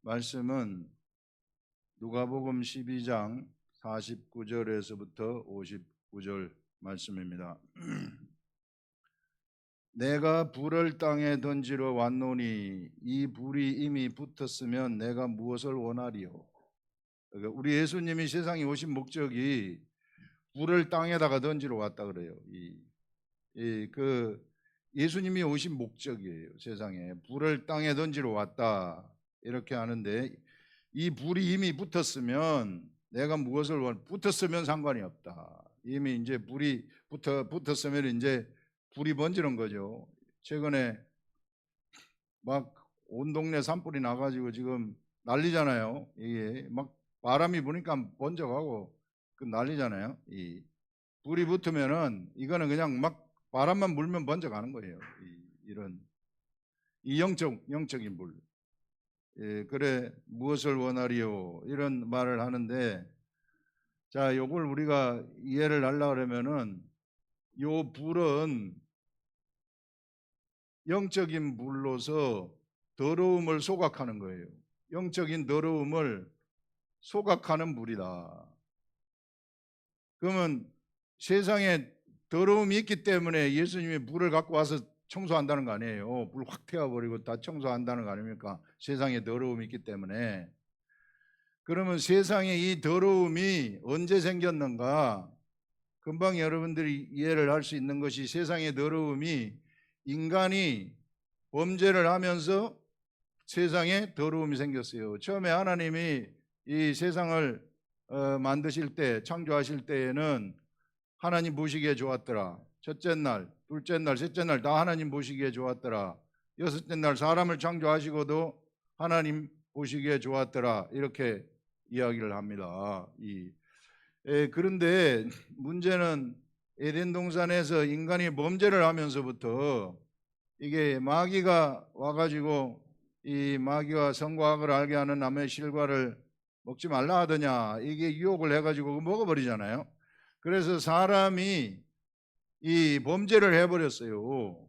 말씀은 누가복음 12장 49절에서부터 59절 말씀입니다. 내가 불을 땅에 던지러 왔노니 이 불이 이미 붙었으면 내가 무엇을 원하리요? 그러니까 우리 예수님이 세상에 오신 목적이 불을 땅에다가 던지러 왔다 그래요. 예수님이 오신 목적이에요. 세상에 불을 땅에 던지러 왔다 이렇게 하는데, 이 불이 이미 붙었으면 내가 무엇을 붙었으면 상관이 없다. 이미 이제 불이 붙었으면 이제 불이 번지는 거죠. 최근에 막 온 동네 산불이 나가지고 지금 난리잖아요. 이게 막 바람이 부니까 번져가고 그 난리잖아요. 이 불이 붙으면은 이거는 그냥 막 바람만 불면 번져가는 거예요. 이런 영적인 불. 그래 무엇을 원하리요? 이런 말을 하는데, 자, 요걸 우리가 이해를 하려고 그러면은 요 불은 영적인 불로서 더러움을 소각하는 거예요. 영적인 더러움을 소각하는 불이다. 그러면 세상에 더러움이 있기 때문에 예수님이 불을 갖고 와서 청소한다는 거 아니에요. 불 확 태워버리고 다 청소한다는 거 아닙니까? 세상에 더러움이 있기 때문에. 그러면 세상에 이 더러움이 언제 생겼는가? 금방 여러분들이 이해를 할 수 있는 것이, 세상의 더러움이 인간이 범죄를 하면서 세상에 더러움이 생겼어요. 처음에 하나님이 이 세상을 만드실 때, 창조하실 때에는 하나님 보시기에 좋았더라. 첫째 날, 둘째 날, 셋째 날 다 하나님 보시기에 좋았더라. 여섯째 날 사람을 창조하시고도 하나님 보시기에 좋았더라. 이렇게 이야기를 합니다. 그런데 문제는 에덴 동산에서 인간이 범죄를 하면서부터 이게 마귀가 와가지고 이 마귀와 성과학을 알게 하는 나무의 실과를 먹지 말라 하더냐, 이게 유혹을 해가지고 먹어버리잖아요. 그래서 사람이 이 범죄를 해버렸어요.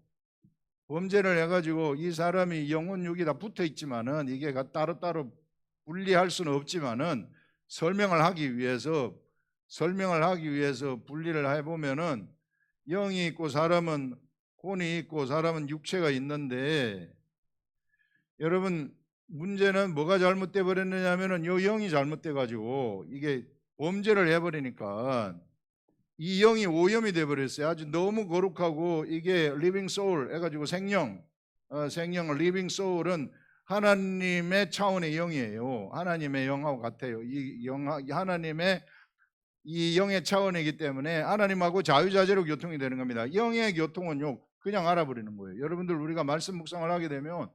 범죄를 해가지고 이 사람이 영혼 육이 다 붙어 있지만은 이게 따로따로 분리할 수는 없지만은 설명을 하기 위해서 분리를 해보면은 영이 있고 사람은 혼이 있고 사람은 육체가 있는데, 여러분 문제는 뭐가 잘못돼 버렸느냐 하면은 요 영이 잘못돼 가지고 이게 범죄를 해버리니까 이 영이 오염이 돼 버렸어요. 아주 너무 거룩하고, 이게 리빙 소울 해가지고 생명 리빙 소울은 하나님의 차원의 영이에요. 하나님의 영하고 같아요. 하나님의 이 영의 차원이기 때문에 하나님하고 자유자재로 교통이 되는 겁니다. 영의 교통은요 그냥 알아버리는 거예요. 여러분들 우리가 말씀 묵상을 하게 되면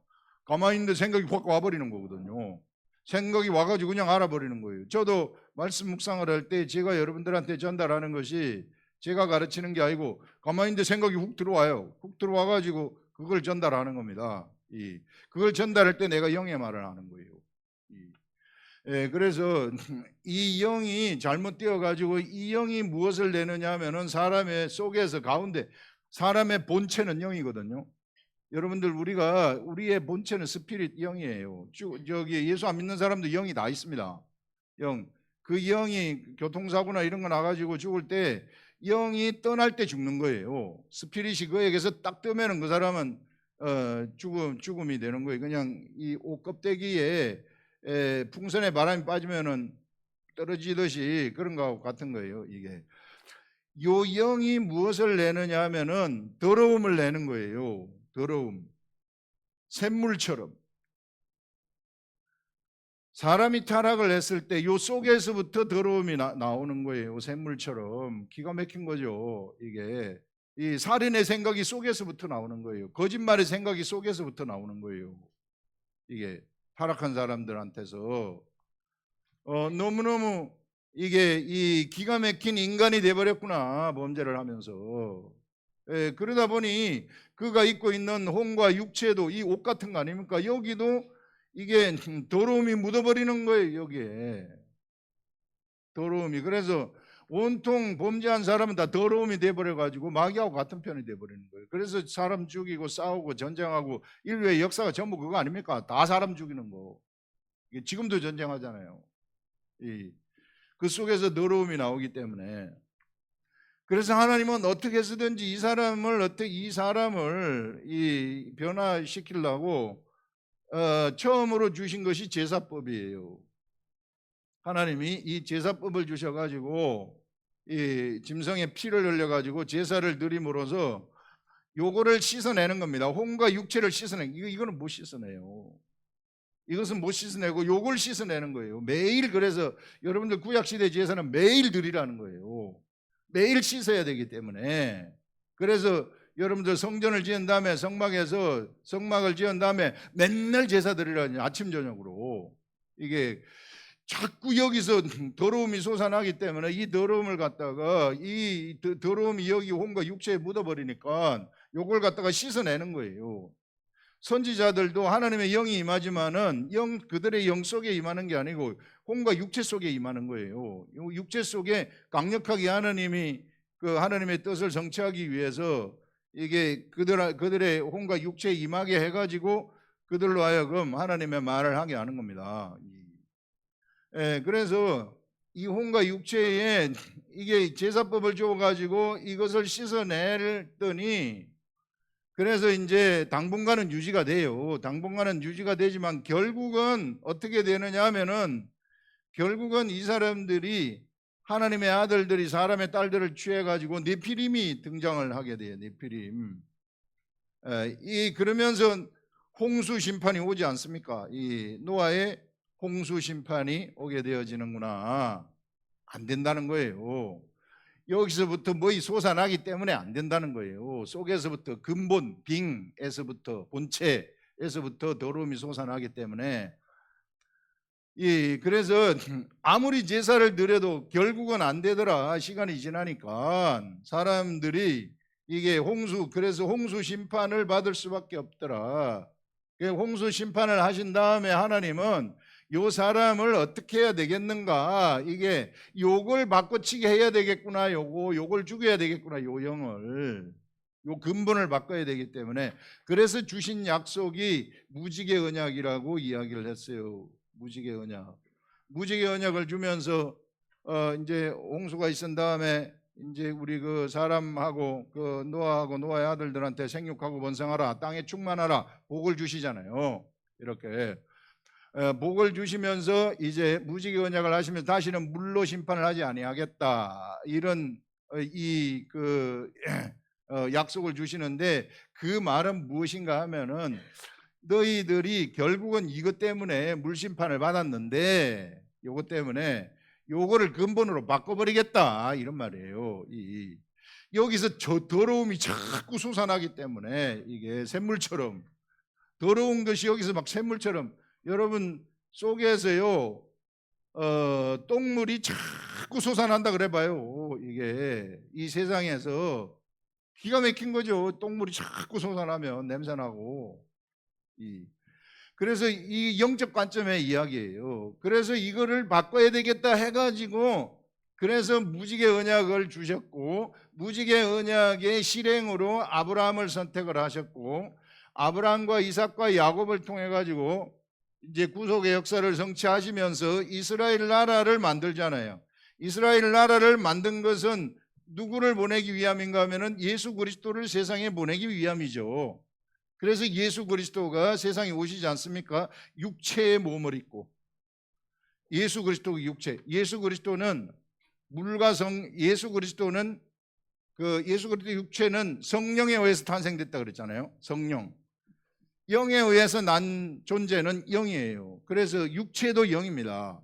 가만히 있는데 생각이 확 와버리는 거거든요. 생각이 와가지고 그냥 알아버리는 거예요. 저도 말씀 묵상을 할 때 제가 여러분들한테 전달하는 것이 제가 가르치는 게 아니고 가만히 있는데 생각이 훅 들어와요. 훅 들어와가지고 그걸 전달하는 겁니다. 그걸 전달할 때 내가 영의 말을 하는 거예요. 그래서 이 영이 잘못되어 가지고 이 영이 무엇을 내느냐 하면은 사람의 속에서 가운데, 사람의 본체는 영이거든요. 여러분들 우리의 본체는 스피릿 영이에요. 저기 예수 안 믿는 사람도 영이 다 있습니다. 그 영이 교통사고나 이런 거 나가지고 죽을 때 영이 떠날 때 죽는 거예요. 스피릿이 그에게서 딱 뜨면은 그 사람은 죽음이 되는 거예요. 그냥 이 옷 껍데기에 풍선에 바람이 빠지면은 떨어지듯이 그런 거하고 같은 거예요. 이게 요 영이 무엇을 내느냐 하면은 더러움을 내는 거예요. 더러움. 샘물처럼 사람이 타락을 했을 때 요 속에서부터 더러움이 나오는 거예요. 샘물처럼. 기가 막힌 거죠. 이게 이 살인의 생각이 속에서부터 나오는 거예요. 거짓말의 생각이 속에서부터 나오는 거예요. 이게 타락한 사람들한테서 너무너무 이게 이 기가 막힌 인간이 돼버렸구나, 범죄를 하면서. 그러다 보니 그가 입고 있는 혼과 육체도 이 옷 같은 거 아닙니까? 여기도 이게 더러움이 묻어버리는 거예요. 여기에 더러움이. 그래서 온통 범죄한 사람은 다 더러움이 돼버려가지고 마귀하고 같은 편이 돼버리는 거예요. 그래서 사람 죽이고 싸우고 전쟁하고 인류의 역사가 전부 그거 아닙니까? 다 사람 죽이는 거. 이게 지금도 전쟁하잖아요. 그 속에서 더러움이 나오기 때문에. 그래서 하나님은 어떻게 해서든지 이 사람을 변화시키려고 처음으로 주신 것이 제사법이에요. 하나님이 이 제사법을 주셔가지고 이 짐승의 피를 흘려가지고 제사를 드림으로써 요거를 씻어내는 겁니다. 혼과 육체를 이거는 못 씻어내요. 이것은 못 씻어내고 요걸 씻어내는 거예요. 매일. 그래서 여러분들 구약시대 제사는 매일 드리라는 거예요. 매일 씻어야 되기 때문에. 그래서 여러분들 성전을 지은 다음에 성막을 지은 다음에 맨날 제사 드리라니, 아침 저녁으로. 이게 자꾸 여기서 더러움이 솟아나기 때문에 이 더러움을 갖다가 이 더러움이 여기 혼과 육체에 묻어버리니까 요걸 갖다가 씻어내는 거예요. 선지자들도 하나님의 영이 임하지만은 그들의 영 속에 임하는 게 아니고 혼과 육체 속에 임하는 거예요. 육체 속에 강력하게 하나님의 뜻을 성취하기 위해서 이게 그들의 혼과 육체에 임하게 해가지고 그들로 하여금 하나님의 말을 하게 하는 겁니다. 그래서 이 혼과 육체에 이게 제사법을 줘가지고 이것을 씻어냈더니, 그래서 이제 당분간은 유지가 돼요. 당분간은 유지가 되지만 결국은 어떻게 되느냐 하면은, 결국은 이 사람들이, 하나님의 아들들이 사람의 딸들을 취해가지고 네피림이 등장을 하게 돼요. 네피림. 그러면서 홍수 심판이 오지 않습니까? 이 노아의 홍수 심판이 오게 되어지는구나. 안 된다는 거예요. 여기서부터 뭐이 솟아나기 때문에 안 된다는 거예요. 속에서부터 근본, 본체에서부터 더러움이 솟아나기 때문에. 그래서 아무리 제사를 드려도 결국은 안 되더라. 시간이 지나니까 사람들이 이게 그래서 홍수 심판을 받을 수밖에 없더라. 홍수 심판을 하신 다음에 하나님은 요 사람을 어떻게 해야 되겠는가, 이게 요걸 바꿔치기 해야 되겠구나, 요걸 죽여야 되겠구나, 요 영을, 요 근본을 바꿔야 되기 때문에, 그래서 주신 약속이 무지개 언약이라고 이야기를 했어요. 무지개 언약을 주면서 이제 홍수가 있은 다음에 이제 우리 그 사람하고 그 노아하고 노아의 아들들한테 생육하고 번성하라, 땅에 충만하라 복을 주시잖아요. 이렇게 복을 주시면서 이제 무지개 언약을 하시면서 다시는 물로 심판을 하지 아니하겠다, 이런 약속을 주시는데, 그 말은 무엇인가 하면은, 너희들이 결국은 이것 때문에 물심판을 받았는데 요것 때문에 요거를 근본으로 바꿔버리겠다, 이런 말이에요. 여기서 저 더러움이 자꾸 솟아나기 때문에, 이게 샘물처럼 더러운 것이 여기서 막 샘물처럼, 여러분 속에서요 똥물이 자꾸 솟아난다 그래 봐요. 이게 이 세상에서 기가 막힌 거죠. 똥물이 자꾸 솟아나면 냄새나고. 그래서 이 영적 관점의 이야기예요. 그래서 이거를 바꿔야 되겠다 해가지고, 그래서 무지개 언약을 주셨고, 무지개 언약의 실행으로 아브라함을 선택을 하셨고, 아브라함과 이삭과 야곱을 통해 가지고 이제 구속의 역사를 성취하시면서 이스라엘 나라를 만들잖아요. 이스라엘 나라를 만든 것은 누구를 보내기 위함인가 하면은 예수 그리스도를 세상에 보내기 위함이죠. 그래서 예수 그리스도가 세상에 오시지 않습니까? 육체의 몸을 입고. 예수 그리스도의 육체. 예수 그리스도는 예수 그리스도의 육체는 성령에 의해서 탄생됐다 그랬잖아요. 성령. 영에 의해서 난 존재는 영이에요. 그래서 육체도 영입니다.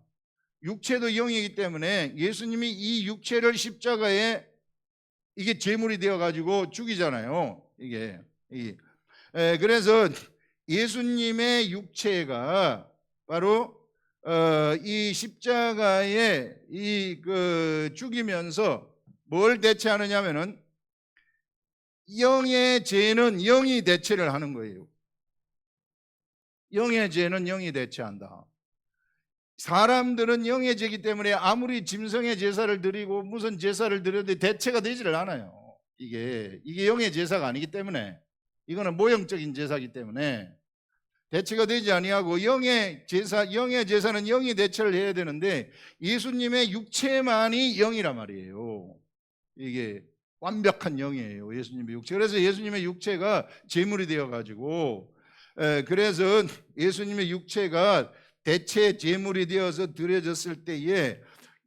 육체도 영이기 때문에 예수님이 이 육체를 십자가에 이게 제물이 되어 가지고 죽이잖아요. 그래서 예수님의 육체가 바로 이 십자가에 죽이면서 뭘 대체하느냐면은, 영의 죄는 영이 대체를 하는 거예요. 영의 죄는 영이 대체한다. 사람들은 영의 죄이기 때문에 아무리 짐승의 제사를 드리고 무슨 제사를 드려도 대체가 되지를 않아요. 이게 영의 제사가 아니기 때문에, 이거는 모형적인 제사이기 때문에 대체가 되지 아니하고 영의 제사는 영이 대체를 해야 되는데 예수님의 육체만이 영이란 말이에요. 이게 완벽한 영이에요, 예수님의 육체. 그래서 예수님의 육체가 제물이 되어 가지고, 그래서 예수님의 육체가 대체 제물이 되어서 드려졌을 때에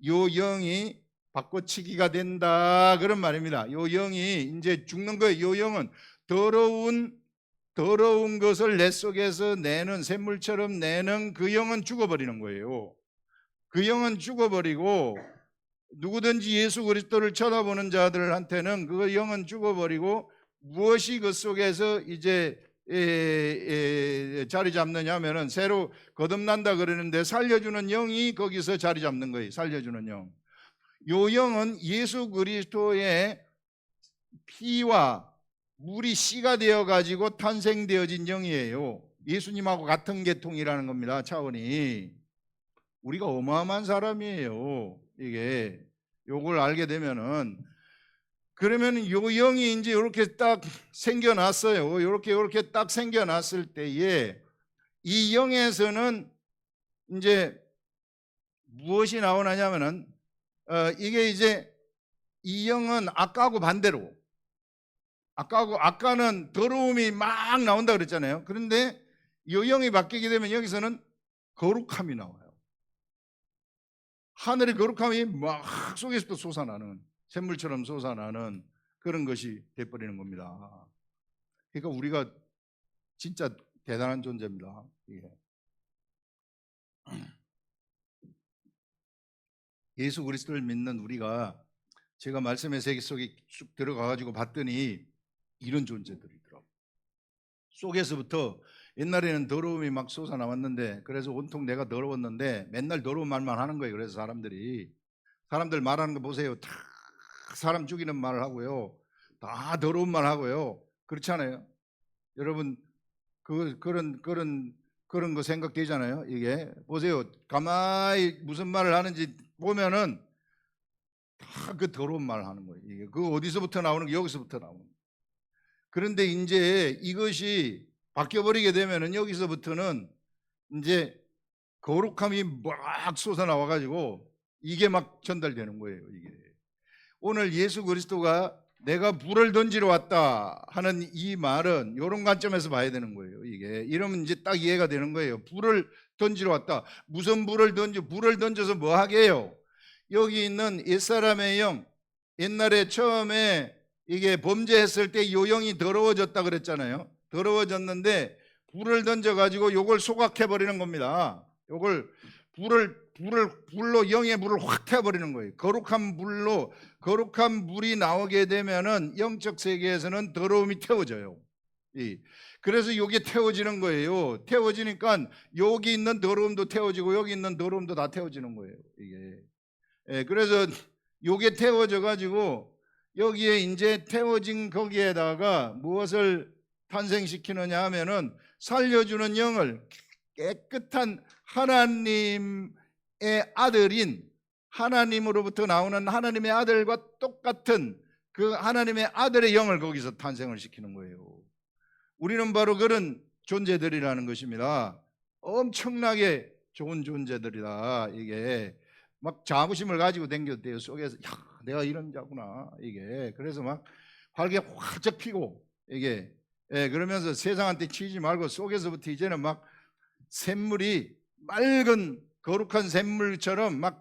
요 영이 바꿔치기가 된다, 그런 말입니다. 요 영이 이제 죽는 거예요. 요 영은 더러운 것을 내 속에서 내는, 샘물처럼 내는 그 영은 죽어버리는 거예요. 그 영은 죽어버리고, 누구든지 예수 그리스도를 쳐다보는 자들한테는 그 영은 죽어버리고, 무엇이 그 속에서 이제 자리 잡느냐 하면은 새로 거듭난다 그러는데 살려주는 영이 거기서 자리 잡는 거예요. 살려주는 영. 요 영은 예수 그리스도의 피와 물이 씨가 되어 가지고 탄생되어진 영이에요. 예수님하고 같은 계통이라는 겁니다. 차원이. 우리가 어마어마한 사람이에요. 이게 요걸 알게 되면은, 그러면 요 영이 이제 이렇게 딱 생겨났어요. 이렇게 딱 생겨났을 때에 이 영에서는 이제 무엇이 나오냐면은 이게 이제 이 영은 아까하고 반대로, 아까는 더러움이 막 나온다 그랬잖아요. 그런데 이 영이 바뀌게 되면 여기서는 거룩함이 나와요. 하늘의 거룩함이 막 속에서부터 솟아나는, 샘물처럼 솟아나는 그런 것이 돼버리는 겁니다. 그러니까 우리가 진짜 대단한 존재입니다. 예수 그리스도를 믿는 우리가, 제가 말씀의 세계 속에 쑥 들어가가지고 봤더니 이런 존재들이더라고요. 속에서부터, 옛날에는 더러움이 막 솟아나왔는데, 그래서 온통 내가 더러웠는데 맨날 더러운 말만 하는 거예요. 그래서 사람들 말하는 거 보세요. 다 사람 죽이는 말을 하고요, 다 더러운 말 하고요. 그렇지 않아요? 여러분 그런 거 생각되잖아요. 이게 보세요. 가만히 무슨 말을 하는지 보면은 다 그 더러운 말 하는 거예요. 이게 그 어디서부터 나오는 게 여기서부터 나오는 거예요. 그런데 이제 이것이 바뀌어버리게 되면은 여기서부터는 이제 거룩함이 막 솟아나와 가지고 이게 막 전달되는 거예요. 이게 오늘 예수 그리스도가 내가 불을 던지러 왔다 하는 이 말은 이런 관점에서 봐야 되는 거예요. 이게 이러면 이제 딱 이해가 되는 거예요. 불을 던지러 왔다. 무슨 불을 던져서 뭐 하게 해요? 여기 있는 옛사람의 영, 옛날에 처음에 이게 범죄했을 때 요 영이 더러워졌다 그랬잖아요. 더러워졌는데 불을 던져가지고 요걸 소각해 버리는 겁니다. 요걸 불로, 영의 불을 확 태워버리는 거예요. 거룩한 물이 나오게 되면은 영적 세계에서는 더러움이 태워져요. 그래서 이게 태워지는 거예요. 태워지니까 여기 있는 더러움도 태워지고 여기 있는 더러움도 다 태워지는 거예요. 이게. 그래서 이게 태워져 가지고 여기에 이제 태워진 거기에다가 무엇을 탄생시키느냐 하면은 살려주는 영을, 깨끗한 하나님의 아들인, 하나님으로부터 나오는 하나님의 아들과 똑같은 그 하나님의 아들의 영을 거기서 탄생을 시키는 거예요. 우리는 바로 그런 존재들이라는 것입니다. 엄청나게 좋은 존재들이다. 이게 막 자부심을 가지고 댕겨대요. 속에서 내가 이런 자구나. 이게 그래서 막 활기 활짝 피고 이게 그러면서 세상한테 치지 말고 속에서부터 이제는 막 샘물이 맑은 거룩한 샘물처럼 막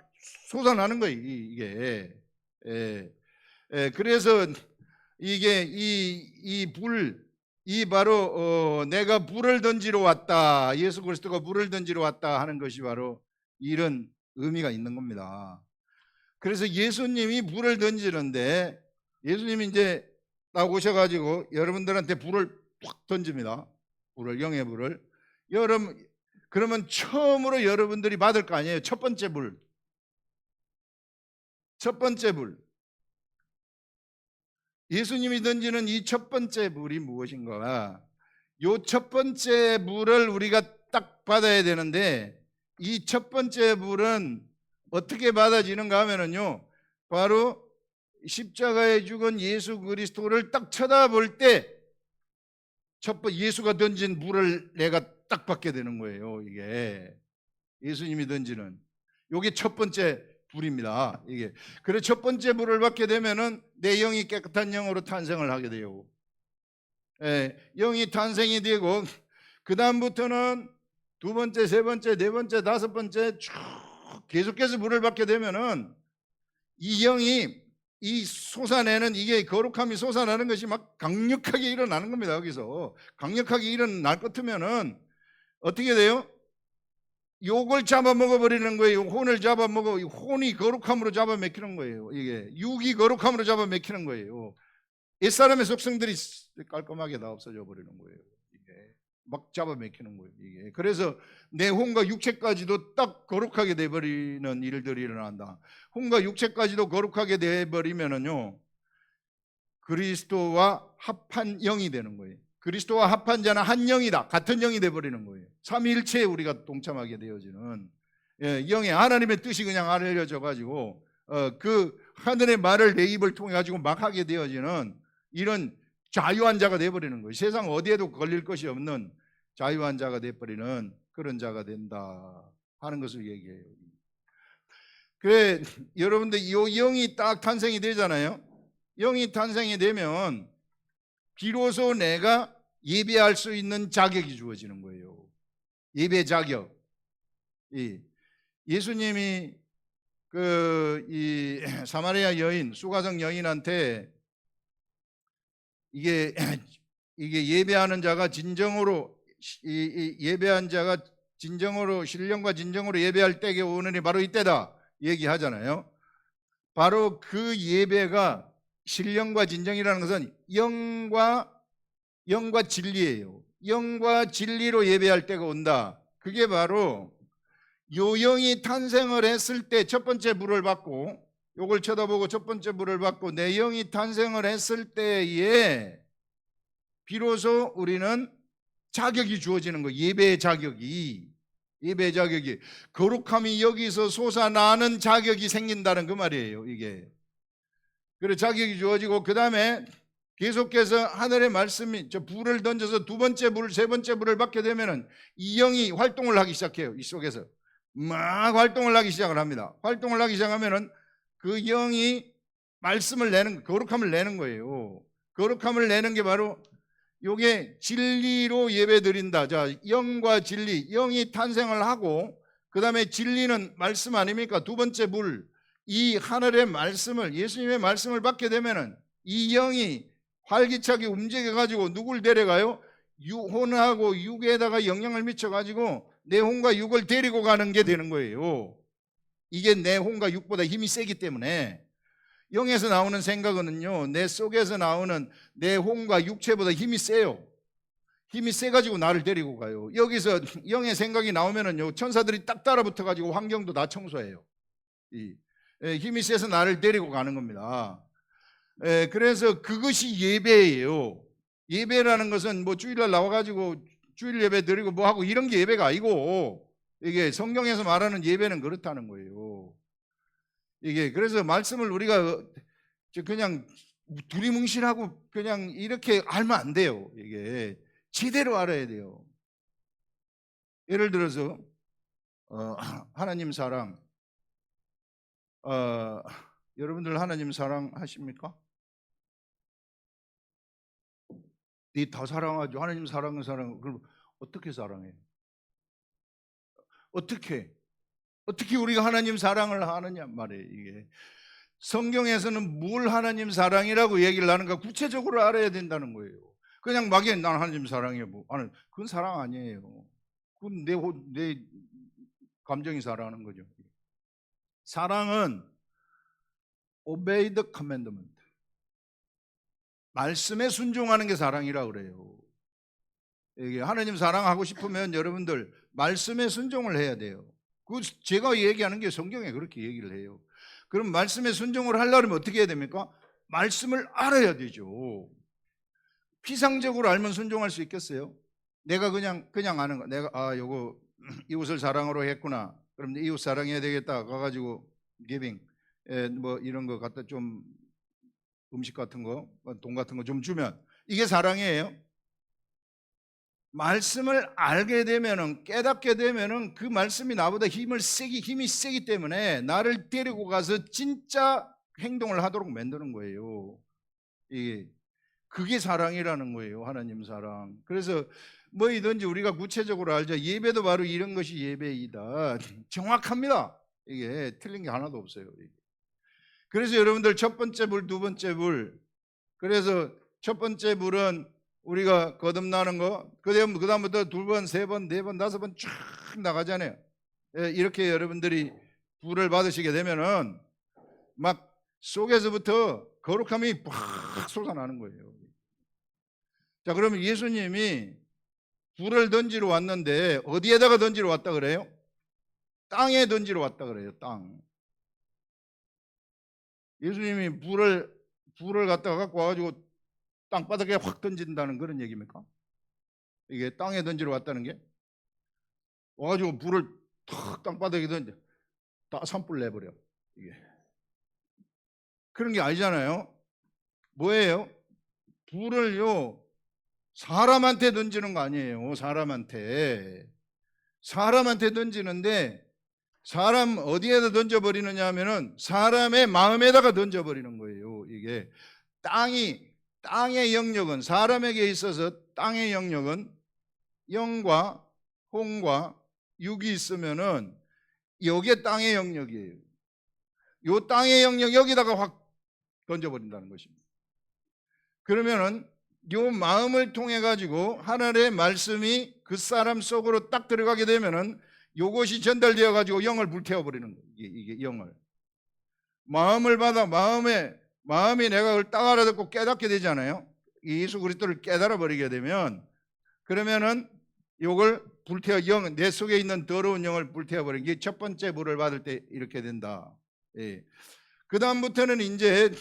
솟아나는 거예요. 이게 그래서 이게 이 바로 내가 불을 던지러 왔다, 예수 그리스도가 불을 던지러 왔다 하는 것이 바로 이런 의미가 있는 겁니다. 그래서 예수님이 불을 던지는데, 예수님이 이제 딱 오셔가지고 여러분들한테 불을 확 던집니다. 영의 불을. 그러면 처음으로 여러분들이 받을 거 아니에요. 첫 번째 불. 예수님이 던지는 이 첫 번째 불이 무엇인가? 이 첫 번째 불을 우리가 딱 받아야 되는데, 이 첫 번째 불은 어떻게 받아지는가 하면은요, 바로 십자가에 죽은 예수 그리스도를 딱 쳐다볼 때 예수가 던진 물을 내가 딱 받게 되는 거예요. 이게 예수님이 던지는 요게 첫 번째 불입니다. 이게 그래 첫 번째 불을 받게 되면은 내 영이 깨끗한 영으로 탄생을 하게 돼요. 예, 영이 탄생이 되고 그 다음부터는 두 번째, 세 번째, 네 번째, 다섯 번째 쭉 계속해서 불을 받게 되면은 이 영이 이 솟아내는 이게 거룩함이 솟아나는 것이 막 강력하게 일어나는 겁니다. 여기서 강력하게 일어날 것 같으면은 어떻게 돼요? 욕을 잡아먹어 버리는 거예요. 혼을 잡아먹어, 혼이 거룩함으로 잡아먹히는 거예요. 이게 육이 거룩함으로 잡아먹히는 거예요. 옛사람의 속성들이 깔끔하게 다 없어져 버리는 거예요. 이게 막 잡아먹히는 거예요. 이게 그래서 내 혼과 육체까지도 딱 거룩하게 돼버리는 일들이 일어난다. 혼과 육체까지도 거룩하게 돼버리면은요, 그리스도와 합한 영이 되는 거예요. 그리스도와 합한 자는 한 영이다. 같은 영이 돼버리는 거예요. 삼위일체에 우리가 동참하게 되어지는 영의 하나님의 뜻이 그냥 알려져 가지고 그 하늘의 말을 내 입을 통해 가지고 막 하게 되어지는 이런 자유한 자가 돼버리는 거예요. 세상 어디에도 걸릴 것이 없는 자유한 자가 돼버리는 그런 자가 된다 하는 것을 얘기해요. 그래 여러분들 이 영이 딱 탄생이 되잖아요. 영이 탄생이 되면 비로소 내가 예배할 수 있는 자격이 주어지는 거예요. 예배 자격. 예수님이 이 사마리아 여인, 수가성 여인한테 이게 예배하는 자가 진정으로 예배한 자가 진정으로 신령과 진정으로 예배할 때에 오늘이 바로 이때다 얘기하잖아요. 바로 그 예배가 신령과 진정이라는 것은 영과 진리예요. 영과 진리로 예배할 때가 온다. 그게 바로 요 영이 탄생을 했을 때 첫 번째 불을 받고 요걸 쳐다보고 첫 번째 불을 받고 내 영이 탄생을 했을 때에 비로소 우리는 자격이 주어지는 거예요. 예배의 자격이 거룩함이 여기서 솟아나는 자격이 생긴다는 그 말이에요. 이게 그래 자격이 주어지고 그 다음에 계속해서 하늘의 말씀이 저 불을 던져서 두 번째 불, 세 번째 불을 받게 되면은 이 영이 활동을 하기 시작해요. 이 속에서 막 활동을 하기 시작을 합니다. 활동을 하기 시작하면은 그 영이 말씀을 내는, 거룩함을 내는 거예요. 거룩함을 내는 게 바로 요게 진리로 예배 드린다. 자, 영과 진리, 영이 탄생을 하고 그 다음에 진리는 말씀 아닙니까? 두 번째 불, 이 하늘의 말씀을, 예수님의 말씀을 받게 되면은 이 영이 활기차게 움직여가지고 누굴 데려가요? 혼하고 육에다가 영향을 미쳐가지고 내 혼과 육을 데리고 가는 게 되는 거예요. 이게 내 혼과 육보다 힘이 세기 때문에 영에서 나오는 생각은요, 내 속에서 나오는 내 혼과 육체보다 힘이 세요. 힘이 세가지고 나를 데리고 가요. 여기서 영의 생각이 나오면은요, 천사들이 딱 따라붙어가지고 환경도 다 청소해요. 힘이 세서 나를 데리고 가는 겁니다. 그래서 그것이 예배예요. 예배라는 것은 뭐 주일날 나와가지고 주일 예배 드리고 뭐 하고 이런 게 예배가 아니고, 이게 성경에서 말하는 예배는 그렇다는 거예요. 이게 그래서 말씀을 우리가 그냥 두리뭉실하고 그냥 이렇게 알면 안 돼요. 이게 제대로 알아야 돼요. 예를 들어서 하나님 사랑, 여러분들 하나님 사랑하십니까? 네 다 사랑하죠. 하나님 사랑은 사랑. 그럼 어떻게 사랑해요? 어떻게 우리가 하나님 사랑을 하느냐 말이에요. 이게 성경에서는 뭘 하나님 사랑이라고 얘기를 하는가 구체적으로 알아야 된다는 거예요. 그냥 막연 난 하나님 사랑해 뭐 아니 그건 사랑 아니에요. 그건 내 감정이 사랑하는 거죠. 사랑은 obey the commandment. 말씀에 순종하는 게 사랑이라고 그래요. 이게 하나님 사랑하고 싶으면 여러분들 말씀에 순종을 해야 돼요. 그 제가 얘기하는 게 성경에 그렇게 얘기를 해요. 그럼 말씀에 순종을 하려면 어떻게 해야 됩니까? 말씀을 알아야 되죠. 피상적으로 알면 순종할 수 있겠어요? 내가 그냥 아는 거. 내가 요거 이웃을 사랑으로 했구나. 그럼 이웃 사랑해야 되겠다. 가가지고 기빙 뭐 이런 거 갖다 좀 음식 같은 거, 돈 같은 거 좀 주면 이게 사랑이에요? 말씀을 알게 되면은, 깨닫게 되면은 그 말씀이 나보다 힘이 세기 때문에 나를 데리고 가서 진짜 행동을 하도록 만드는 거예요. 그게 사랑이라는 거예요. 하나님 사랑. 그래서 뭐이든지 우리가 구체적으로 알죠. 예배도 바로 이런 것이 예배이다. 정확합니다. 이게 틀린 게 하나도 없어요. 그래서 여러분들 첫 번째 불, 두 번째 불. 그래서 첫 번째 불은 우리가 거듭나는 거, 그다음부터 두 번, 세 번, 네 번, 다섯 번 쫙 나가잖아요. 이렇게 여러분들이 불을 받으시게 되면은 막 속에서부터 거룩함이 팍 솟아나는 거예요. 자, 그러면 예수님이 불을 던지러 왔는데 어디에다가 던지러 왔다 그래요? 땅에 던지러 왔다 그래요. 땅. 예수님이 불을 갖다가 갖고 와가지고 땅바닥에 확 던진다는 그런 얘기입니까? 이게 땅에 던지러 왔다는 게 와가지고 불을 탁 땅바닥에 던져 다 산불 내버려. 이게 그런 게 아니잖아요. 뭐예요? 불을요 사람한테 던지는 거 아니에요. 사람한테 던지는데 사람 어디에다 던져버리느냐 하면은 사람의 마음에다가 던져버리는 거예요. 이게 땅의 영역은, 사람에게 있어서 땅의 영역은 영과 홍과 육이 있으면은 여기에 땅의 영역이에요. 요 땅의 영역 여기다가 확 던져버린다는 것입니다. 그러면은 요 마음을 통해 가지고 하나님의 말씀이 그 사람 속으로 딱 들어가게 되면은 요것이 전달되어 가지고 영을 불태워 버리는 거예요. 이게 영을 마음을 받아 마음이 내가 그걸 딱 알아듣고 깨닫게 되잖아요. 예수 그리스도를 깨달아 버리게 되면 그러면은 요걸 불태워 내 속에 있는 더러운 영을 불태워 버리는 게 첫 번째 불을 받을 때 이렇게 된다. 그 다음부터는 이제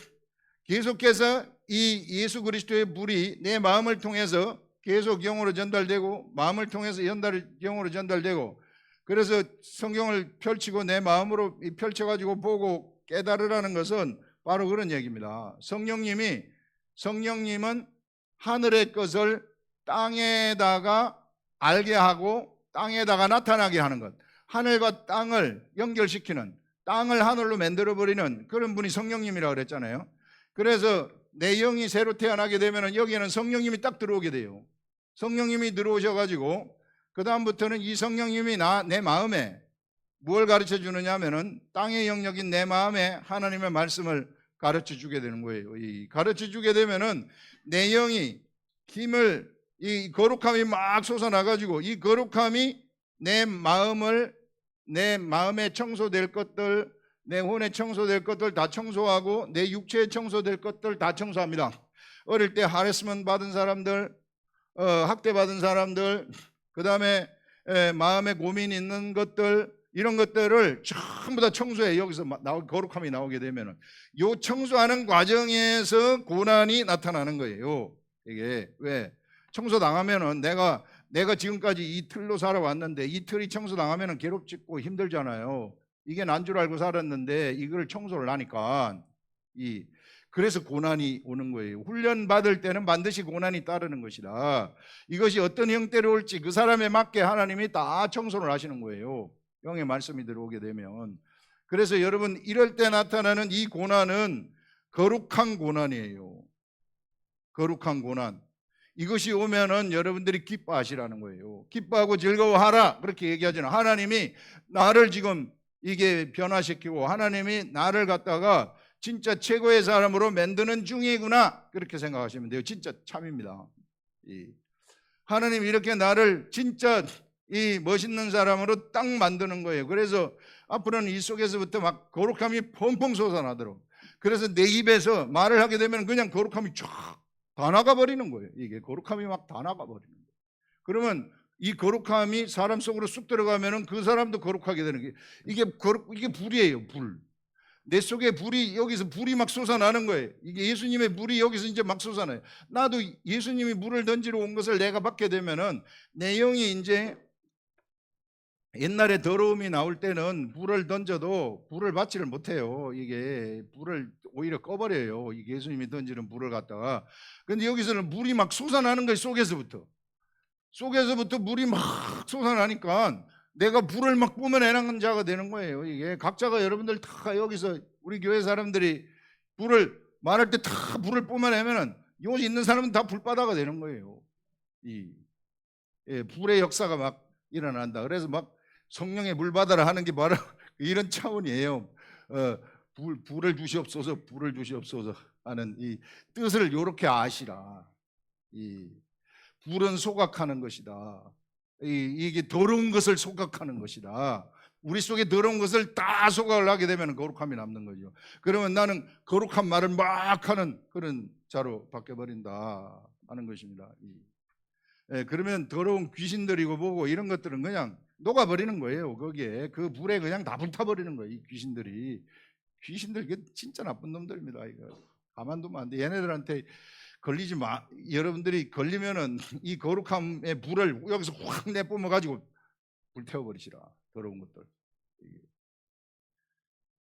계속해서 이 예수 그리스도의 불이 내 마음을 통해서 계속 영으로 전달되고 마음을 통해서 영으로 전달되고 그래서 성경을 펼치고 내 마음으로 펼쳐가지고 보고 깨달으라는 것은 바로 그런 얘기입니다. 성령님은 하늘의 것을 땅에다가 알게 하고 땅에다가 나타나게 하는 것, 하늘과 땅을 연결시키는, 땅을 하늘로 만들어버리는 그런 분이 성령님이라고 그랬잖아요. 그래서 내 영이 새로 태어나게 되면 여기에는 성령님이 딱 들어오게 돼요. 성령님이 들어오셔가지고 그 다음부터는 이 성령님이 내 마음에 무엇을 가르쳐 주느냐 하면은 땅의 영역인 내 마음에 하나님의 말씀을 가르쳐 주게 되는 거예요. 가르쳐 주게 되면은 내 영이 힘을, 이 거룩함이 막 솟아나가지고 이 거룩함이 내 마음에 청소될 것들, 내 혼에 청소될 것들 다 청소하고 내 육체에 청소될 것들 다 청소합니다. 어릴 때 하래스먼트 받은 사람들, 학대받은 사람들, 그 다음에 마음에 고민이 있는 것들, 이런 것들을 전부 다 청소해. 여기서 거룩함이 나오게 되면은 요 청소하는 과정에서 고난이 나타나는 거예요. 이게 왜? 청소 당하면은 내가 지금까지 이 틀로 살아왔는데 이 틀이 청소 당하면은 괴롭고 힘들잖아요. 이게 난 줄 알고 살았는데 이걸 청소를 하니까 그래서 고난이 오는 거예요. 훈련 받을 때는 반드시 고난이 따르는 것이다. 이것이 어떤 형태로 올지 그 사람에 맞게 하나님이 다 청소를 하시는 거예요. 영의 말씀이 들어오게 되면. 그래서 여러분 이럴 때 나타나는 이 고난은 거룩한 고난이에요. 거룩한 고난. 이것이 오면은 여러분들이 기뻐하시라는 거예요. 기뻐하고 즐거워하라 그렇게 얘기하잖아요. 하나님이 나를 지금 이게 변화시키고 하나님이 나를 갖다가 진짜 최고의 사람으로 만드는 중이구나 그렇게 생각하시면 돼요. 진짜 참입니다. 하나님이 이렇게 나를 진짜 이 멋있는 사람으로 딱 만드는 거예요. 그래서 앞으로는 이 속에서부터 막 거룩함이 펑펑 솟아나도록, 그래서 내 입에서 말을 하게 되면 그냥 거룩함이 쫙 다 나가버리는 거예요. 이게 거룩함이 막 다 나가버리는 거예요. 그러면 이 거룩함이 사람 속으로 쑥 들어가면은 그 사람도 거룩하게 되는 게 이게 불이에요. 불. 내 속에 여기서 불이 막 솟아나는 거예요. 이게 예수님의 불이 여기서 이제 막 솟아나요. 나도 예수님이 물을 던지러 온 것을 내가 받게 되면은 내 영이 이제 옛날에 더러움이 나올 때는 불을 던져도 불을 받지를 못해요. 이게 불을 오히려 꺼버려요. 이게 예수님이 던지는 불을 갖다가. 근데 여기서는 물이 막 솟아나는 거예요. 속에서부터. 속에서부터 물이 막 솟아나니까 내가 불을 막 뿜어내는 자가 되는 거예요. 이게 각자가 여러분들 다 여기서 우리 교회 사람들이 불을 말할 때 다 불을 뿜어내면은 여기 있는 사람은 다 불바다가 되는 거예요. 불의 역사가 막 일어난다. 그래서 막 성령의 물바다를 하는 게 바로 이런 차원이에요. 불을 주시옵소서, 불을 주시옵소서 하는 이 뜻을 이렇게 아시라. 불은 소각하는 것이다. 이게 더러운 것을 소각하는 것이다. 우리 속에 더러운 것을 다 소각을 하게 되면 거룩함이 남는 거죠. 그러면 나는 거룩한 말을 막 하는 그런 자로 바뀌어버린다 하는 것입니다. 그러면 더러운 귀신들이고 뭐고 이런 것들은 그냥 녹아버리는 거예요. 거기에 그 불에 그냥 다 불타버리는 거예요. 이 귀신들 이게 진짜 나쁜 놈들입니다. 이거 가만두면 안 돼. 얘네들한테 걸리지 마. 여러분들이 걸리면은 이 거룩함의 불을 여기서 확 내뿜어 가지고 불태워버리시라. 더러운 것들.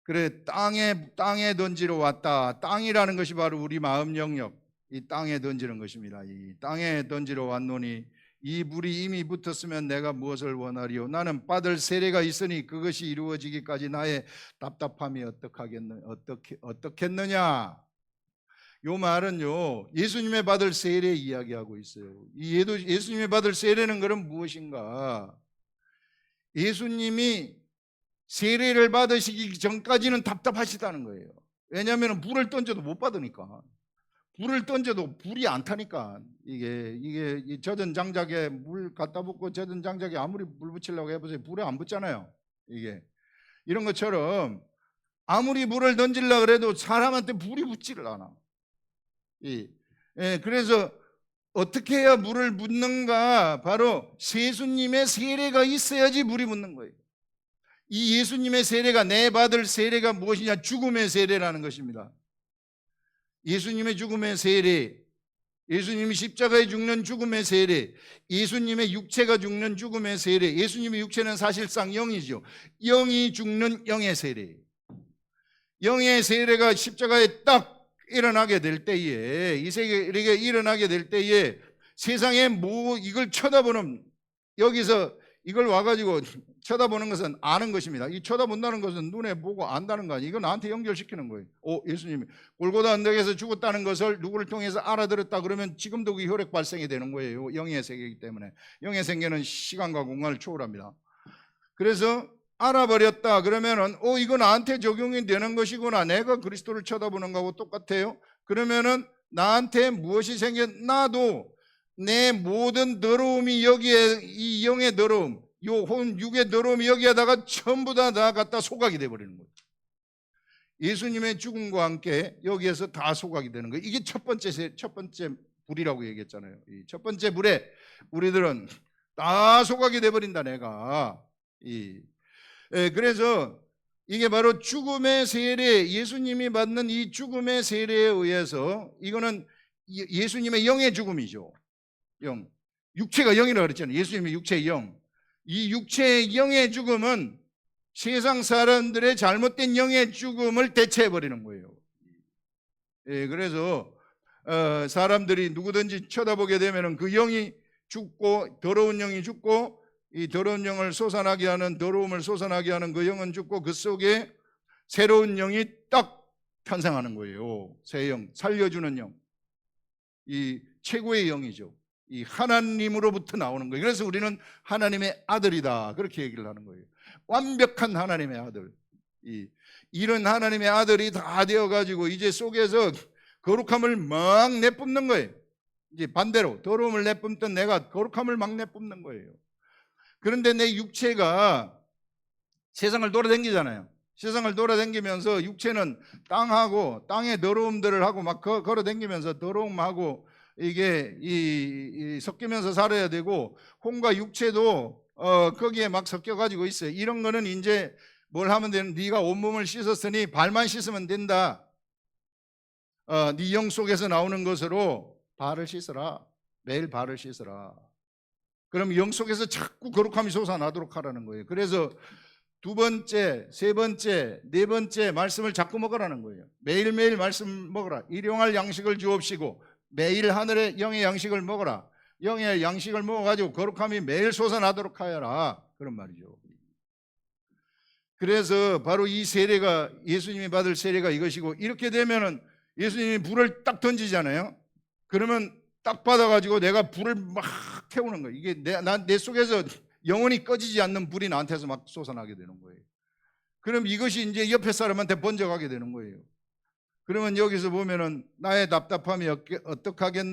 그래, 땅에 던지러 왔다. 땅이라는 것이 바로 우리 마음 영역, 이 땅에 던지는 것입니다. 이 땅에 던지러 왔노니 이 불이 이미 붙었으면 내가 무엇을 원하리요? 나는 받을 세례가 있으니 그것이 이루어지기까지 나의 답답함이 어떻겠느냐? 요 말은요, 예수님의 받을 세례 이야기하고 있어요. 이 예수님의 받을 세례는 그럼 무엇인가? 예수님이 세례를 받으시기 전까지는 답답하시다는 거예요. 왜냐하면 불을 던져도 못 받으니까. 불을 던져도 불이 안 타니까. 이게 젖은 장작에 물 갖다 붓고 젖은 장작에 아무리 물 붙이려고 해보세요. 불에 안 붙잖아요. 이런 것처럼 아무리 물을 던지려고 해도 사람한테 불이 붙지를 않아. 그래서 어떻게 해야 물을 붓는가? 바로 예수님의 세례가 있어야지 물이 붓는 거예요. 이 예수님의 세례가, 내 받을 세례가 무엇이냐? 죽음의 세례라는 것입니다. 예수님의 죽음의 세례, 예수님이 십자가에 죽는 죽음의 세례, 예수님의 육체가 죽는 죽음의 세례. 예수님의 육체는 사실상 영이죠. 영이 죽는 영의 세례. 영의 세례가 십자가에 딱 일어나게 될 때에, 이 세계에 일어나게 될 때에 세상에 이걸 쳐다보는, 여기서 이걸 와가지고 쳐다보는 것은 아는 것입니다. 이 쳐다본다는 것은 눈에 보고 안다는 거 아니에요. 이거 나한테 연결시키는 거예요. 예수님이 골고다 언덕에서 죽었다는 것을 누구를 통해서 알아들었다 그러면 지금도 그 혈액 발생이 되는 거예요. 영의 세계이기 때문에. 영의 세계는 시간과 공간을 초월합니다. 그래서 알아버렸다 그러면은 이거 나한테 적용이 되는 것이구나. 내가 그리스도를 쳐다보는 거하고 똑같아요. 그러면은 나한테 무엇이 나도 내 모든 더러움이 여기에, 이 영의 더러움, 요 육의 더러움이 여기에다가 전부 다 갖다 소각이 돼버리는 거예요. 예수님의 죽음과 함께 여기에서 다 소각이 되는 거예요. 이게 첫 번째 불이라고 얘기했잖아요. 이 첫 번째 불에 우리들은 다 소각이 돼버린다. 내가 그래서 이게 바로 죽음의 세례, 예수님이 받는 이 죽음의 세례에 의해서, 이거는 예수님의 영의 죽음이죠. 영. 육체가 영이라고 그랬잖아요. 예수님의 육체의 영. 이 육체의 영의 죽음은 세상 사람들의 잘못된 영의 죽음을 대체해버리는 거예요. 그래서 사람들이 누구든지 쳐다보게 되면 그 영이 죽고, 더러운 영이 죽고, 이 더러운 영을 솟아나게 하는, 더러움을 솟아나게 하는 그 영은 죽고, 그 속에 새로운 영이 딱 탄생하는 거예요. 새 영, 살려주는 영. 이 최고의 영이죠. 이 하나님으로부터 나오는 거예요. 그래서 우리는 하나님의 아들이다, 그렇게 얘기를 하는 거예요. 완벽한 하나님의 아들. 이런 하나님의 아들이 다 되어가지고 이제 속에서 거룩함을 막 내뿜는 거예요. 이제 반대로 더러움을 내뿜던 내가 거룩함을 막 내뿜는 거예요. 그런데 내 육체가 세상을 돌아다니잖아요. 세상을 돌아다니면서 육체는 땅하고 땅의 더러움들을 하고 막 걸어다니면서 더러움하고 이게 섞이면서 살아야 되고, 혼과 육체도 거기에 막 섞여가지고 있어요. 이런 거는 이제 뭘 하면 되는, 네가 온몸을 씻었으니 발만 씻으면 된다. 네 영 속에서 나오는 것으로 발을 씻어라. 매일 발을 씻어라. 그럼 영 속에서 자꾸 거룩함이 솟아나도록 하라는 거예요. 그래서 두 번째, 세 번째, 네 번째 말씀을 자꾸 먹으라는 거예요. 매일매일 말씀 먹어라. 일용할 양식을 주옵시고 매일 하늘의 영의 양식을 먹어라. 영의 양식을 먹어가지고 거룩함이 매일 솟아나도록 하여라, 그런 말이죠. 그래서 바로 이 세례가, 예수님이 받을 세례가 이것이고, 이렇게 되면은 예수님이 불을 딱 던지잖아요. 그러면 딱 받아가지고 내가 불을 막 태우는 거예요. 이게 내 속에서 영원히 꺼지지 않는 불이 나한테서 막 솟아나게 되는 거예요. 그럼 이것이 이제 옆에 사람한테 번져가게 되는 거예요. 그러면 여기서 보면은 나의 답답함이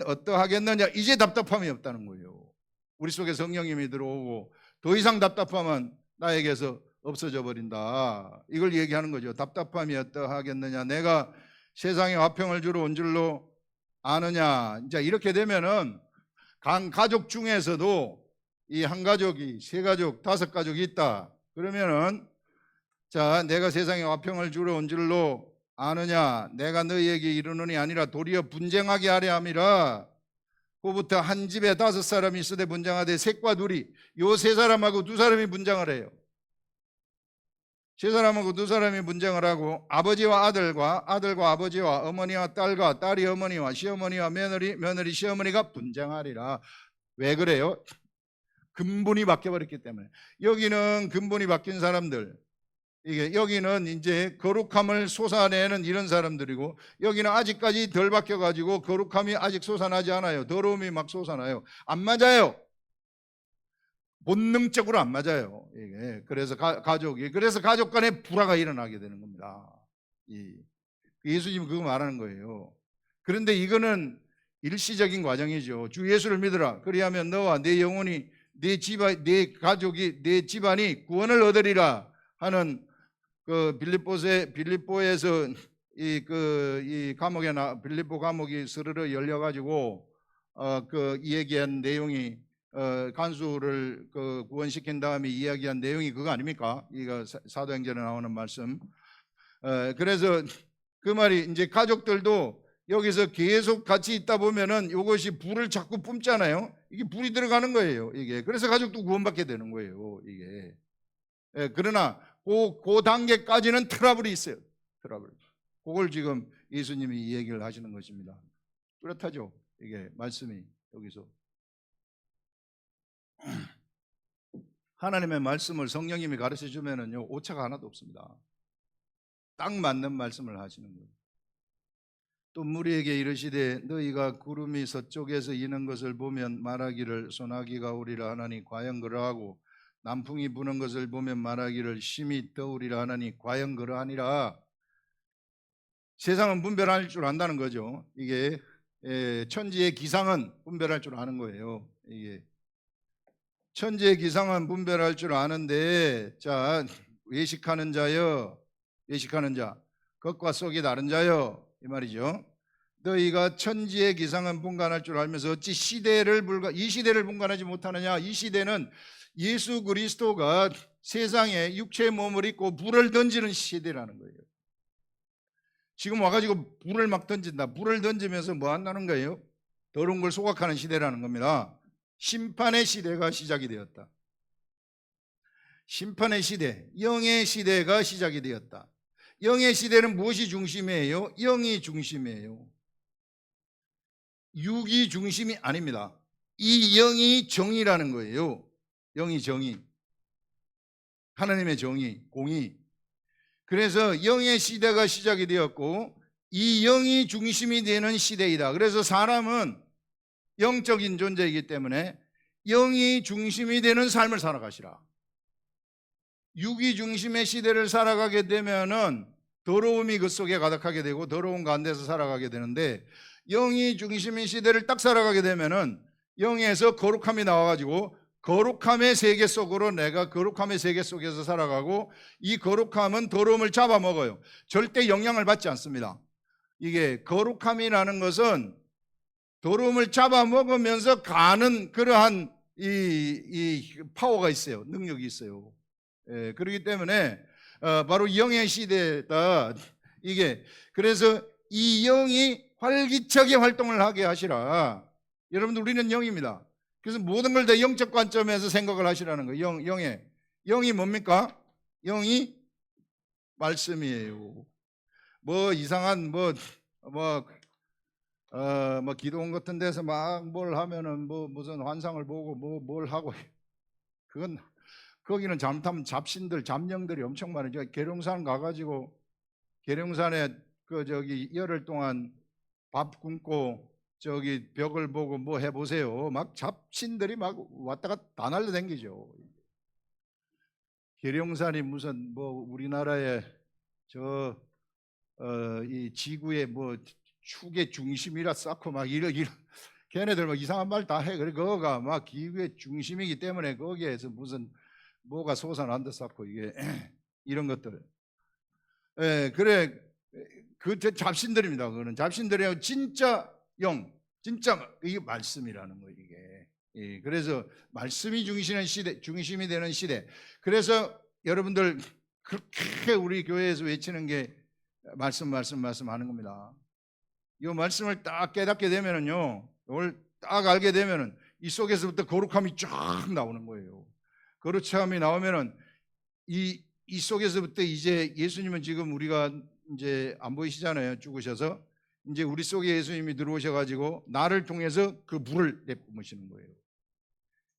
어떠하겠느냐, 이제 답답함이 없다는 거예요. 우리 속에 성령님이 들어오고 더 이상 답답함은 나에게서 없어져 버린다, 이걸 얘기하는 거죠. 답답함이 어떠하겠느냐, 내가 세상에 화평을 주러 온 줄로 아느냐. 이제 이렇게 되면은 가족 중에서도 이 한 가족이, 세 가족, 다섯 가족이 있다. 그러면은 자, 내가 세상에 화평을 주러 온 줄로 아느냐, 내가 너희에게 이르노니 아니라 도리어 분쟁하게 하려 함이라. 후부터 한 집에 다섯 사람이 있으되 분쟁하되 셋과 둘이, 요 세 사람하고 두 사람이 분쟁을 해요. 세 사람하고 두 사람이 분쟁을 하고, 아버지와 아들과, 아들과 아버지와, 어머니와 딸과, 딸이 어머니와, 시어머니와 며느리 시어머니가 분쟁하리라. 왜 그래요? 근본이 바뀌어버렸기 때문에. 여기는 근본이 바뀐 사람들, 이게 여기는 이제 거룩함을 솟아내는 이런 사람들이고, 여기는 아직까지 덜 바뀌어가지고 거룩함이 아직 솟아나지 않아요. 더러움이 막 솟아나요. 안 맞아요. 본능적으로 안 맞아요. 이게 그래서 그래서 가족 간에 불화가 일어나게 되는 겁니다. 예수님은 그거 말하는 거예요. 그런데 이거는 일시적인 과정이죠. 주 예수를 믿으라. 그리하면 너와 내 영혼이, 내 집안, 내 가족이, 내 집안이 구원을 얻으리라 하는 그 빌립보에서 이 감옥에 빌립보 감옥이 스르르 열려가지고 이 얘기한 내용이, 간수를 구원시킨 다음에 이야기한 내용이 그거 아닙니까? 이거 사도행전에 나오는 말씀. 그래서 그 말이, 이제 가족들도 여기서 계속 같이 있다 보면은 이것이 불을 자꾸 뿜잖아요. 이게 불이 들어가는 거예요, 이게. 그래서 가족도 구원받게 되는 거예요, 이게. 그러나 그 단계까지는 트러블이 있어요. 트러블. 그걸 지금 예수님이 이 얘기를 하시는 것입니다. 그렇다죠, 이게 말씀이 여기서. 하나님의 말씀을 성령님이 가르쳐 주면은요, 오차가 하나도 없습니다. 딱 맞는 말씀을 하시는 거예요. 또 무리에게 이르시되 너희가 구름이 서쪽에서 이는 것을 보면 말하기를 소나기가 오리라 하나니 과연 그러하고, 남풍이 부는 것을 보면 말하기를 심히 더우리라 하나니 과연 그러하니라. 세상은 분별할 줄 안다는 거죠. 이게 천지의 기상은 분별할 줄 아는 거예요. 이게 천지의 기상은 분별할 줄 아는데, 자, 외식하는 자여, 외식하는 자, 겉과 속이 다른 자여, 이 말이죠. 너희가 천지의 기상은 분간할 줄 알면서 어찌 이 시대를 분간하지 못하느냐. 이 시대는 예수 그리스도가 세상에 육체의 몸을 입고 불을 던지는 시대라는 거예요. 지금 와가지고 불을 막 던진다. 불을 던지면서 뭐 한다는 거예요? 더러운 걸 소각하는 시대라는 겁니다. 심판의 시대가 시작이 되었다. 심판의 시대, 영의 시대가 시작이 되었다. 영의 시대는 무엇이 중심이에요? 영이 중심이에요. 육이 중심이 아닙니다. 이 영이 정의라는 거예요. 영이 정의, 하나님의 정의, 공의. 그래서 영의 시대가 시작이 되었고, 이 영이 중심이 되는 시대이다. 그래서 사람은 영적인 존재이기 때문에 영이 중심이 되는 삶을 살아가시라. 육이 중심의 시대를 살아가게 되면은 더러움이 그 속에 가득하게 되고 더러운 가운데서 살아가게 되는데, 영이 중심인 시대를 딱 살아가게 되면은 영에서 거룩함이 나와가지고 거룩함의 세계 속으로, 내가 거룩함의 세계 속에서 살아가고, 이 거룩함은 더러움을 잡아먹어요. 절대 영향을 받지 않습니다. 이게 거룩함이라는 것은 더러움을 잡아먹으면서 가는 그러한 이 파워가 있어요. 능력이 있어요. 그렇기 때문에 바로 영의 시대다, 이게. 그래서 이 영이 활기차게 활동을 하게 하시라. 여러분들, 우리는 영입니다. 그래서 모든 걸 다 영적 관점에서 생각을 하시라는 거예요. 영이 뭡니까? 영이 말씀이에요. 뭐 이상한 뭐 기도원 같은 데서 막 뭘 하면은 뭐 무슨 환상을 보고 뭐 뭘 하고 그건 거기는 잘못하면 잡신들 잡령들이 엄청 많아요. 계룡산 가가지고 계룡산에 그 저기 열흘 동안 밥 굶고 저기 벽을 보고 뭐 해보세요. 막 잡신들이 막 왔다가 다 날려댕기죠. 계룡산이 무슨 뭐 우리나라의 이 지구의 뭐 축의 중심이라 쌓고 막 이런 걔네들 막 이상한 말 다 해. 그래 그거가 막 기후의 중심이기 때문에 거기에서 무슨 뭐가 솟아난다 쌓고 이게 이런 것들. 예, 그래 그 잡신들입니다. 그거는 잡신들이고 진짜 영, 진짜 이게 말씀이라는 거 이게. 예, 그래서 말씀이 중심이 되는 시대. 그래서 여러분들 그렇게 우리 교회에서 외치는 게 말씀 하는 겁니다. 이 말씀을 딱 깨닫게 되면은요, 이걸 딱 알게 되면은 이 속에서부터 거룩함이 쫙 나오는 거예요. 거룩함이 나오면은 이 속에서부터 이제 예수님은 지금 우리가 이제 안 보이시잖아요. 죽으셔서 이제 우리 속에 예수님이 들어오셔가지고 나를 통해서 그 물을 내뿜으시는 거예요.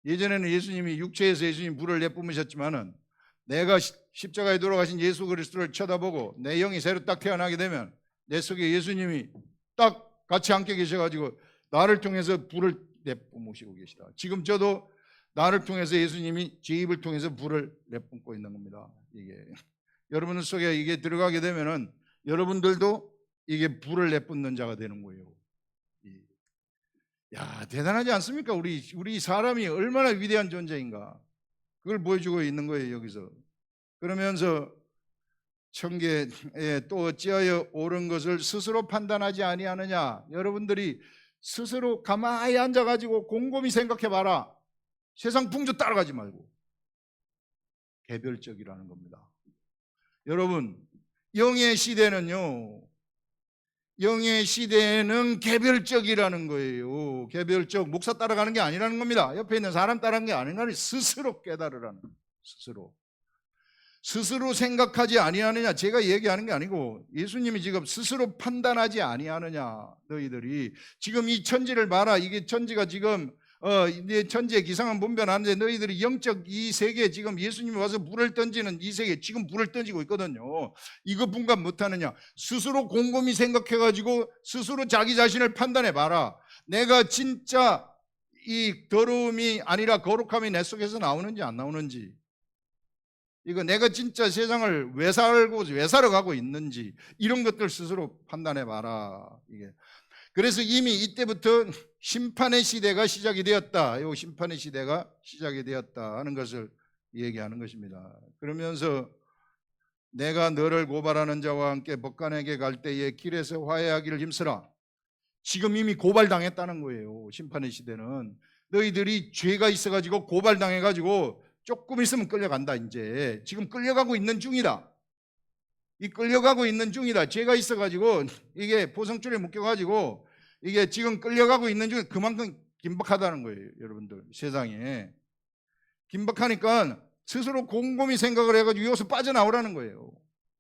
예전에는 예수님이 육체에서 예수님 물을 내뿜으셨지만은 내가 십자가에 돌아가신 예수 그리스도를 쳐다보고 내 영이 새로 딱 태어나게 되면 내 속에 예수님이 딱 같이 함께 계셔가지고 나를 통해서 불을 내뿜으시고 계시다. 지금 저도 나를 통해서 예수님이 제 입을 통해서 불을 내뿜고 있는 겁니다. 이게 여러분 속에 이게 들어가게 되면은 여러분들도 이게 불을 내뿜는 자가 되는 거예요. 야, 대단하지 않습니까? 우리 사람이 얼마나 위대한 존재인가. 그걸 보여주고 있는 거예요, 여기서. 그러면서 청계에 또 어찌하여 옳은 것을 스스로 판단하지 아니하느냐. 여러분들이 스스로 가만히 앉아가지고 곰곰이 생각해 봐라. 세상 풍조 따라가지 말고 개별적이라는 겁니다. 여러분, 영의 시대는 개별적이라는 거예요. 개별적, 목사 따라가는 게 아니라는 겁니다. 옆에 있는 사람 따라가는 게 아니라 스스로 깨달으라는 거예요. 스스로 생각하지 아니하느냐. 제가 얘기하는 게 아니고 예수님이 지금 스스로 판단하지 아니하느냐. 너희들이 지금 이 천지를 봐라. 이게 천지가 지금 이 천지의 기상은 분변하는데 너희들이 영적 이 세계에 지금 예수님이 와서 물을 던지는 이 세계에 지금 물을 던지고 있거든요. 이거 분간 못하느냐. 스스로 곰곰이 생각해가지고 스스로 자기 자신을 판단해 봐라. 내가 진짜 이 더러움이 아니라 거룩함이 내 속에서 나오는지 안 나오는지, 이거 내가 진짜 세상을 왜 살아가고 있는지, 이런 것들 스스로 판단해 봐라. 이게 그래서 이미 이때부터 심판의 시대가 시작이 되었다. 이 심판의 시대가 시작이 되었다 하는 것을 얘기하는 것입니다. 그러면서 내가 너를 고발하는 자와 함께 법관에게 갈 때에 길에서 화해하기를 힘쓰라. 지금 이미 고발당했다는 거예요. 심판의 시대는 너희들이 죄가 있어가지고 고발당해가지고 조금 있으면 끌려간다. 이제 지금 끌려가고 있는 중이다. 죄가 있어가지고 이게 보성줄에 묶여가지고 이게 지금 끌려가고 있는 중에 그만큼 긴박하다는 거예요. 여러분들, 세상에 긴박하니까 스스로 곰곰이 생각을 해가지고 여기서 빠져나오라는 거예요.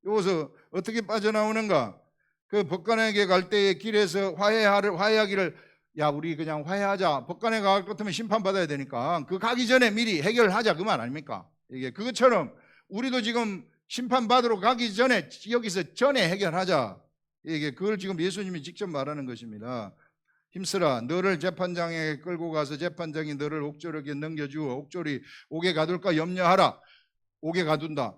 여기서 어떻게 빠져나오는가? 그 법관에게 갈 때에 길에서 화해하기를, 야, 우리 그냥 화해하자. 법관에 갈 것 같으면 심판받아야 되니까 그 가기 전에 미리 해결하자, 그 말 아닙니까? 이게 그것처럼 우리도 지금 심판받으러 가기 전에 여기서 전에 해결하자. 이게 그걸 지금 예수님이 직접 말하는 것입니다. 힘쓰라. 너를 재판장에 끌고 가서 재판장이 너를 옥졸에게 넘겨주어 옥졸이 옥에 가둘까 염려하라. 옥에 가둔다.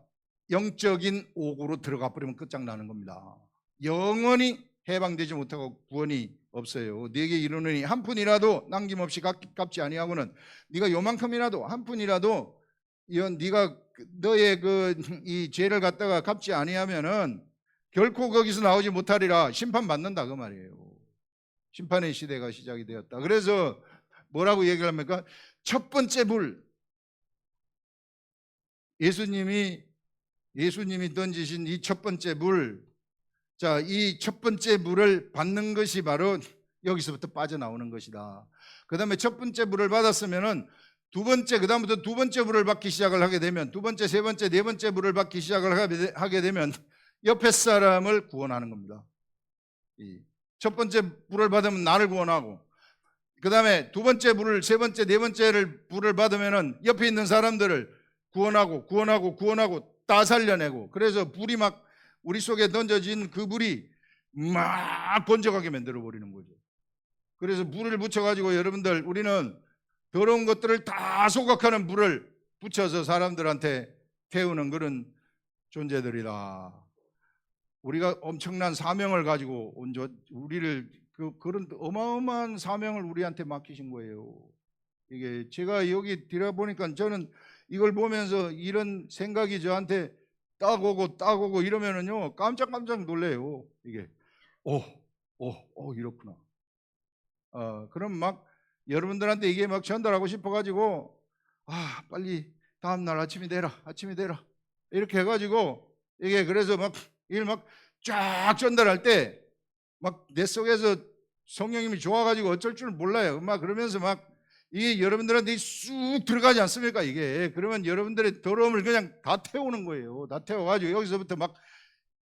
영적인 옥으로 들어가 버리면 끝장나는 겁니다. 영원히 해방되지 못하고 구원이 없어요. 네게 이르노니 한 푼이라도 남김없이 갚지 아니하고는, 네가 요만큼이라도 한 푼이라도 네가 너의 이 죄를 갖다가 갚지 아니하면은 결코 거기서 나오지 못하리라. 심판받는다, 그 말이에요. 심판의 시대가 시작이 되었다. 그래서 뭐라고 얘기를 합니까? 첫 번째 불, 예수님이 던지신 이 첫 번째 불, 자, 이 첫 번째 불을 받는 것이 바로 여기서부터 빠져나오는 것이다. 그 다음에 첫 번째 불을 받았으면은 두 번째, 그 다음부터 두 번째 불을 받기 시작을 하게 되면, 두 번째, 세 번째, 네 번째 불을 받기 시작을 하게 되면 옆에 사람을 구원하는 겁니다. 첫 번째 불을 받으면 나를 구원하고, 그 다음에 두 번째 불을, 세 번째, 네 번째를 불을 받으면은 옆에 있는 사람들을 구원하고 다 살려내고, 그래서 불이 막 우리 속에 던져진 그 불이 막 번져가게 만들어 버리는 거죠. 그래서 불을 붙여가지고 여러분들, 우리는 더러운 것들을 다 소각하는 불을 붙여서 사람들한테 태우는 그런 존재들이다. 우리가 엄청난 사명을 가지고 우리를 그런 어마어마한 사명을 우리한테 맡기신 거예요. 이게 제가 여기 들어보니까 저는 이걸 보면서 이런 생각이 저한테 딱 오고 이러면은요 깜짝 놀래요. 이게 이렇구나. 그럼 막 여러분들한테 이게 막 전달하고 싶어가지고 빨리 다음날 아침이 되라 이렇게 해가지고 이게 그래서 막 이걸 막 쫙 전달할 때 막 내 속에서 성령님이 좋아가지고 어쩔 줄 몰라요. 막 그러면서 막 이게 여러분들한테 쑥 들어가지 않습니까? 이게 그러면 여러분들의 더러움을 그냥 다 태우는 거예요. 다 태워가지고 여기서부터 막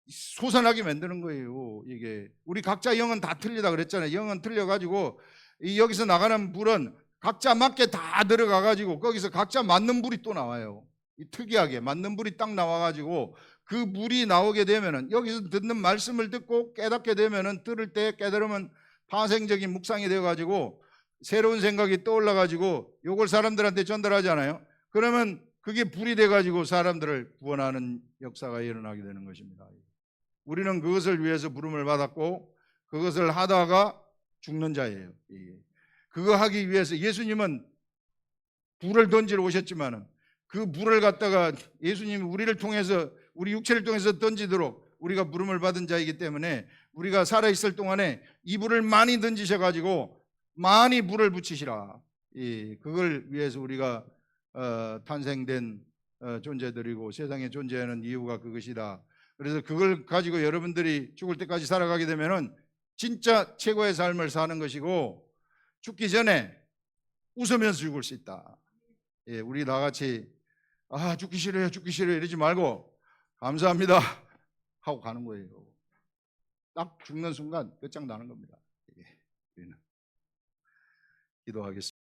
솟아나게 만드는 거예요. 이게 우리 각자 영은 다 틀리다 그랬잖아요. 영은 틀려가지고 여기서 나가는 불은 각자 맞게 다 들어가가지고 거기서 각자 맞는 불이 또 나와요. 특이하게 맞는 불이 딱 나와가지고 그 불이 나오게 되면은 여기서 듣는 말씀을 듣고 깨닫게 되면은 들을 때 깨달으면 파생적인 묵상이 되어가지고 새로운 생각이 떠올라가지고 요걸 사람들한테 전달하잖아요. 그러면 그게 불이 돼가지고 사람들을 구원하는 역사가 일어나게 되는 것입니다. 우리는 그것을 위해서 부름을 받았고 그것을 하다가 죽는 자예요. 그거 하기 위해서 예수님은 불을 던지러 오셨지만은 그 불을 갖다가 예수님이 우리를 통해서 우리 육체를 통해서 던지도록 우리가 부름을 받은 자이기 때문에 우리가 살아있을 동안에 이 불을 많이 던지셔가지고 많이 불을 붙이시라. 그걸 위해서 우리가 탄생된 존재들이고 세상에 존재하는 이유가 그것이다. 그래서 그걸 가지고 여러분들이 죽을 때까지 살아가게 되면은 진짜 최고의 삶을 사는 것이고 죽기 전에 웃으면서 죽을 수 있다. 우리 다 같이 죽기 싫어요 이러지 말고 감사합니다 하고 가는 거예요. 딱 죽는 순간 끝장나는 겁니다. 우리는 기도하겠습니다.